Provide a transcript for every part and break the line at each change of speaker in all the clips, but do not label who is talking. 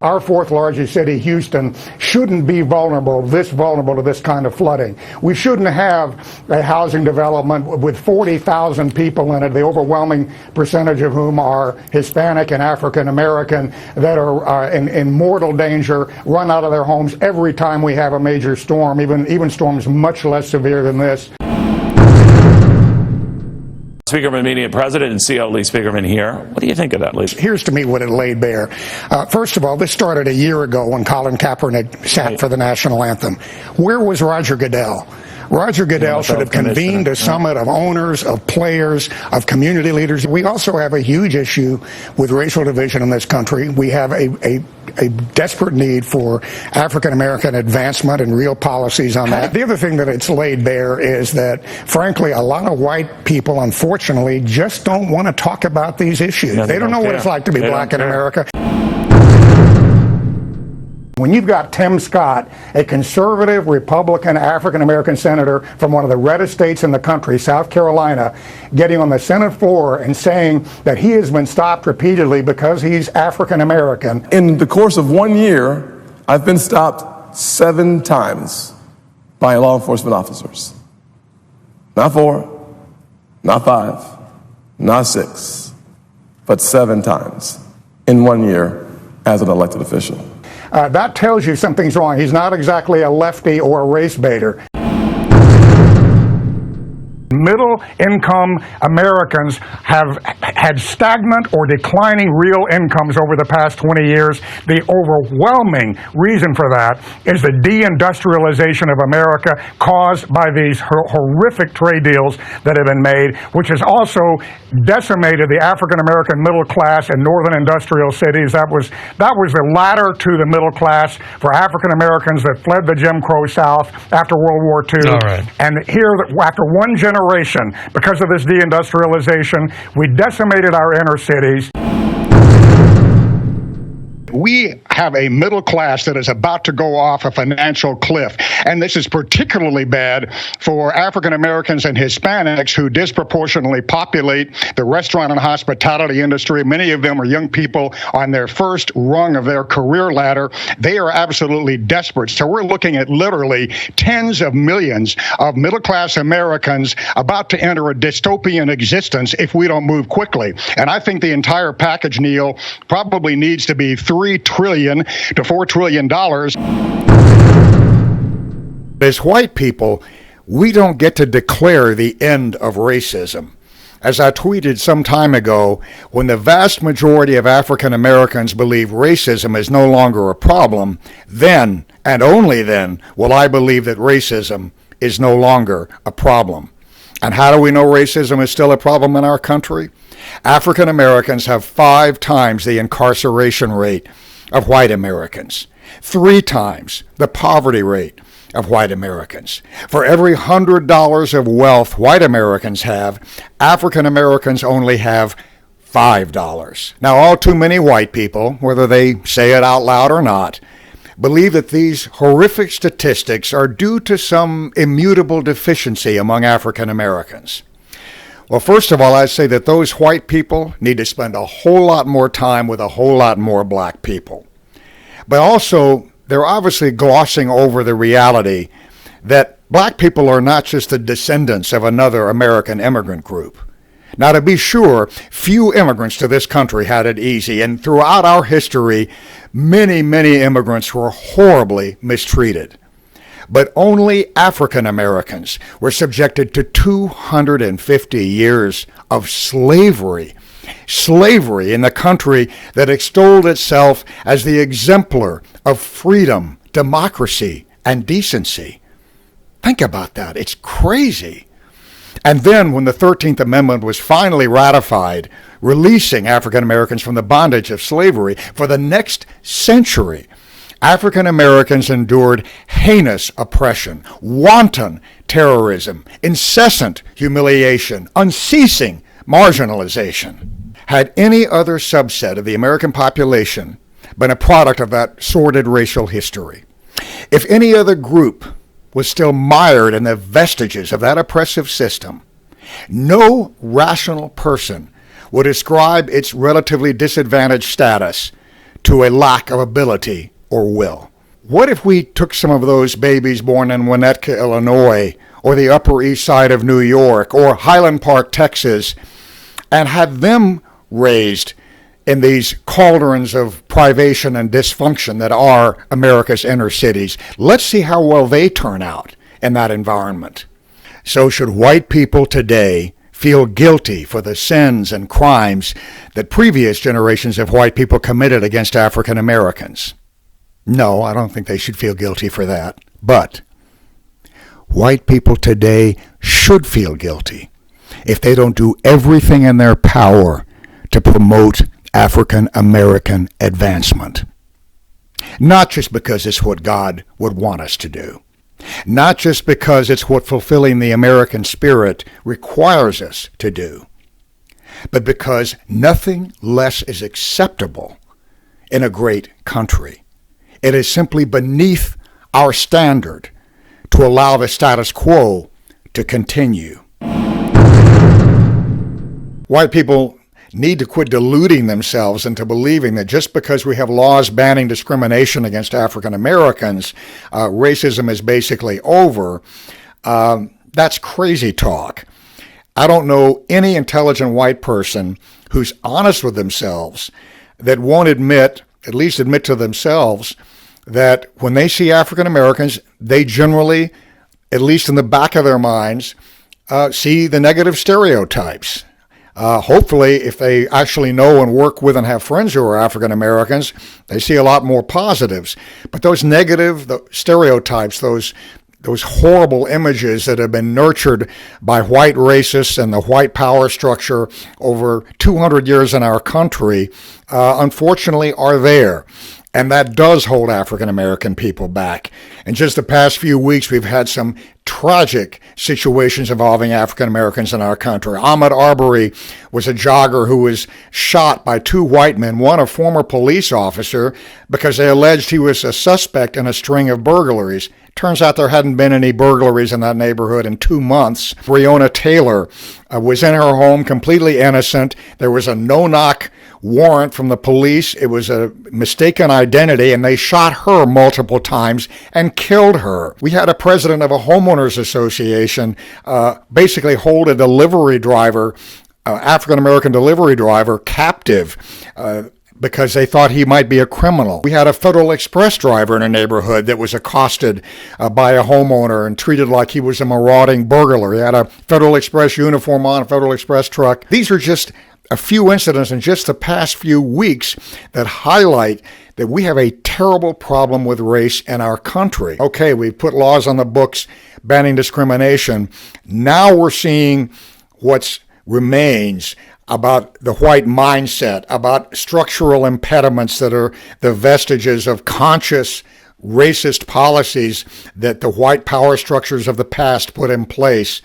Our fourth largest city, Houston, shouldn't be vulnerable to this kind of flooding. We shouldn't have a housing development with 40,000 people in it, the overwhelming percentage of whom are Hispanic and African American, that are in mortal danger, run out of their homes every time we have a major storm, even storms much less severe than this.
Spieckerman meeting at President and CEO Lee Spieckerman here. What do you think of that, Lee?
Here's to me what it laid bare. First of all, this started a year ago when Colin Kaepernick sat for the national anthem. Where was Roger Goodell? Roger Goodell should have convened a summit of owners, of players, of community leaders. We also have a huge issue with racial division in this country. We have a desperate need for African-American advancement and real policies on that. The other thing that it's laid bare is that, frankly, a lot of white people, unfortunately, just don't want to talk about these issues. They don't know what it's like to be black in America. When you've got Tim Scott, a conservative Republican African-American senator from one of the reddest states in the country, South Carolina, getting on the Senate floor and saying that he has been stopped repeatedly because he's African-American.
In the course of 1 year, I've been stopped 7 times by law enforcement officers. Not 4, not 5, not 6, but 7 times in 1 year as an elected official.
That tells you something's wrong. He's not exactly a lefty or a race baiter. Middle-income Americans have had stagnant or declining real incomes over the past 20 years. The overwhelming reason for that is the deindustrialization of America caused by these horrific trade deals that have been made, which has also decimated the African-American middle class in northern industrial cities. That was the ladder to the middle class for African-Americans that fled the Jim Crow South after World War II.
All right.
And here, after one generation, because of this deindustrialization, we decimated our inner cities. We have a middle class that is about to go off a financial cliff. And this is particularly bad for African Americans and Hispanics who disproportionately populate the restaurant and hospitality industry. Many of them are young people on their first rung of their career ladder. They are absolutely desperate. So we're looking at literally tens of millions of middle class Americans about to enter a dystopian existence if we don't move quickly. And I think the entire package, Neil, probably needs to be $3 trillion to $4 trillion.
As white people, we don't get to declare the end of racism. As I tweeted some time ago, when the vast majority of African Americans believe racism is no longer a problem, then, and only then, will I believe that racism is no longer a problem. And how do we know racism is still a problem in our country? African Americans have 5 times the incarceration rate of white Americans, 3 times the poverty rate of white Americans. For every $100 of wealth white Americans have, African Americans only have $5. Now, all too many white people, whether they say it out loud or not, believe that these horrific statistics are due to some immutable deficiency among African Americans. Well, first of all, I'd say that those white people need to spend a whole lot more time with a whole lot more black people. But also, they're obviously glossing over the reality that black people are not just the descendants of another American immigrant group. Now, to be sure, few immigrants to this country had it easy, and throughout our history, many immigrants were horribly mistreated. But only African Americans were subjected to 250 years of slavery. Slavery in the country that extolled itself as the exemplar of freedom, democracy, and decency. Think about that. It's crazy. And then when the 13th Amendment was finally ratified, releasing African Americans from the bondage of slavery, for the next century, African Americans endured heinous oppression, wanton terrorism, incessant humiliation, unceasing marginalization. Had any other subset of the American population been a product of that sordid racial history, if any other group was still mired in the vestiges of that oppressive system, no rational person would ascribe its relatively disadvantaged status to a lack of ability or will. What if we took some of those babies born in Winnetka, Illinois, or the Upper East Side of New York, or Highland Park, Texas, and had them raised in these cauldrons of privation and dysfunction that are America's inner cities? Let's see how well they turn out in that environment. So should white people today feel guilty for the sins and crimes that previous generations of white people committed against African Americans? No, I don't think they should feel guilty for that. But white people today should feel guilty if they don't do everything in their power to promote African American advancement. Not just because it's what God would want us to do. Not just because it's what fulfilling the American spirit requires us to do, but because nothing less is acceptable in a great country. It is simply beneath our standard to allow the status quo to continue. White people need to quit deluding themselves into believing that just because we have laws banning discrimination against African Americans, racism is basically over. That's crazy talk. I don't know any intelligent white person who's honest with themselves that won't at least admit to themselves, that when they see African Americans, they generally, at least in the back of their minds, see the negative stereotypes. Hopefully, if they actually know and work with and have friends who are African Americans, they see a lot more positives. But those negative stereotypes, those horrible images that have been nurtured by white racists and the white power structure over 200 years in our country, unfortunately are there. And that does hold African American people back. In just the past few weeks, we've had some tragic situations involving African Americans in our country. Ahmaud Arbery was a jogger who was shot by two white men, one a former police officer, because they alleged he was a suspect in a string of burglaries. Turns out there hadn't been any burglaries in that neighborhood in 2 months. Breonna Taylor was in her home completely innocent. There was a no-knock warrant from the police. It was a mistaken identity, and they shot her multiple times and killed her. We had a president of a homeowners association basically hold a delivery driver, African-American delivery driver, captive because they thought he might be a criminal. We had a Federal Express driver in a neighborhood that was accosted by a homeowner and treated like he was a marauding burglar. He had a Federal Express uniform on, a Federal Express truck. These are just a few incidents in just the past few weeks that highlight that we have a terrible problem with race in our country. Okay, we've put laws on the books banning discrimination. Now we're seeing what remains about the white mindset, about structural impediments that are the vestiges of conscious racist policies that the white power structures of the past put in place.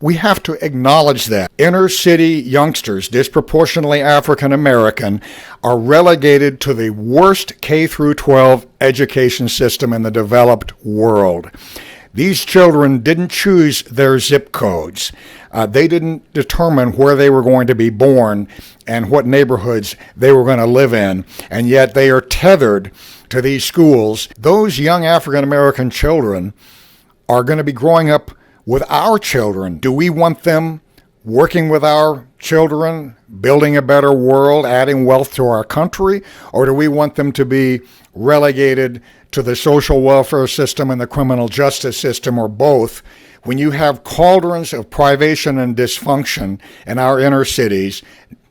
We have to acknowledge that. Inner city youngsters, disproportionately African American, are relegated to the worst K through 12 education system in the developed world. These children didn't choose their zip codes. They didn't determine where they were going to be born and what neighborhoods they were going to live in, and yet they are tethered to these schools. Those young African American children are going to be growing up with our children. Do we want them working with our children, building a better world, adding wealth to our country, or do we want them to be relegated to the social welfare system and the criminal justice system, or both? When you have cauldrons of privation and dysfunction in our inner cities,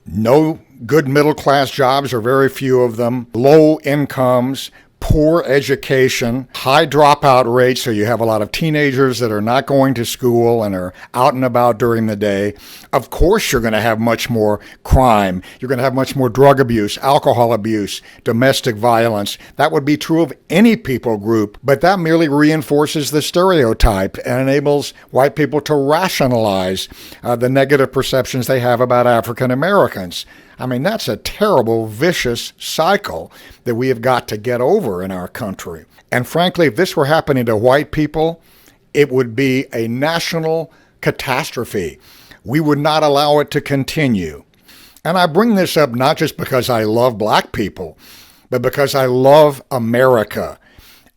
no good middle-class jobs, or very few of them, low incomes, poor education, high dropout rates, so you have a lot of teenagers that are not going to school and are out and about during the day. Of course, you're going to have much more crime. You're going to have much more drug abuse, alcohol abuse, domestic violence. That would be true of any people group, but that merely reinforces the stereotype and enables white people to rationalize the negative perceptions they have about African Americans. I mean, that's a terrible, vicious cycle that we have got to get over in our country. And frankly, if this were happening to white people, it would be a national catastrophe. We would not allow it to continue. And I bring this up not just because I love black people, but because I love America.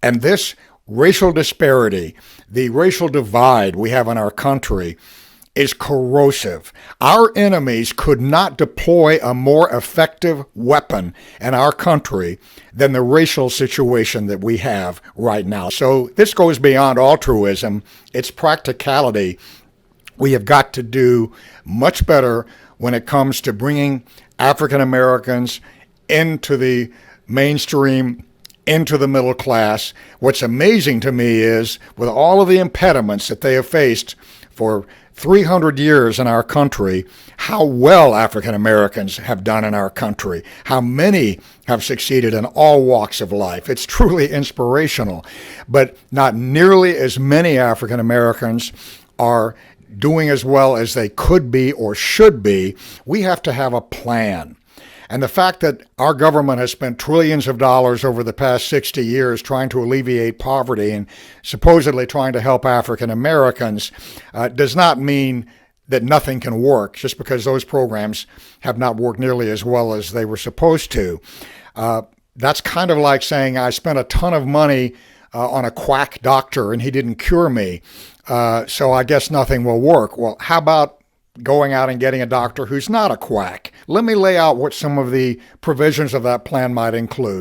And this racial disparity, the racial divide we have in our country, is corrosive. Our enemies could not deploy a more effective weapon in our country than the racial situation that we have right now. So this goes beyond altruism. It's practicality. We have got to do much better when it comes to bringing African Americans into the mainstream, into the middle class. What's amazing to me is, with all of the impediments that they have faced for 300 years in our country, how well African Americans have done in our country, how many have succeeded in all walks of life. It's truly inspirational, but not nearly as many African Americans are doing as well as they could be or should be. We have to have a plan. And the fact that our government has spent trillions of dollars over the past 60 years trying to alleviate poverty and supposedly trying to help African Americans does not mean that nothing can work, just because those programs have not worked nearly as well as they were supposed to. That's kind of like saying I spent a ton of money on a quack doctor and he didn't cure me, so I guess nothing will work. Well, how about going out and getting a doctor who's not a quack? Let me lay out what some of the provisions of that plan might include.